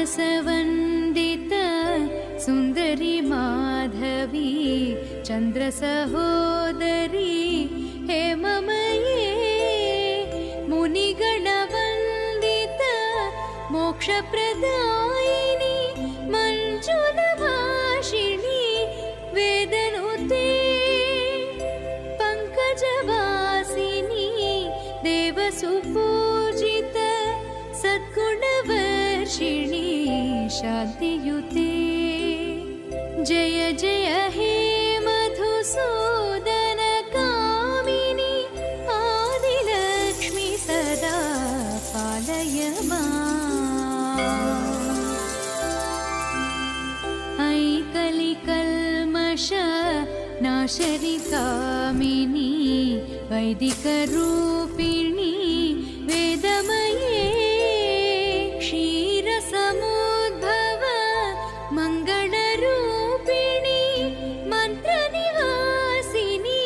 मानसवन्दित सुन्दरी माधवी चन्द्रसहोदरी हेममये मुनिगणवन्दित मोक्षप्रदायिनी मञ्जुलभाषिणी वेदनुते पङ्कजवासिनी देवसुपूजित सद्गुणवर्षिणी शान्तियुते जय जय हे मधुसूदन कामिनी आदिलक्ष्मी सदा पालय माम्। ऐ कलिकल्मष नाशरि कामिनी वैदिकरूपिणी वेदमये क्षीरसमुद्भव मङ्गलरूपिणी मन्त्रनिवासिनी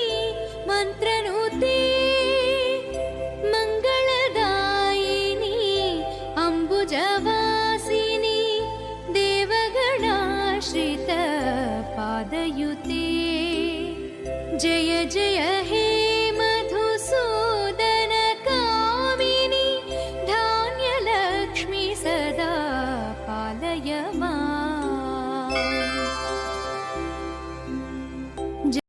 मन्त्रनुते मङ्गलदायिनी अम्बुजवासिनी देवगणाश्रित पादयुते जय जय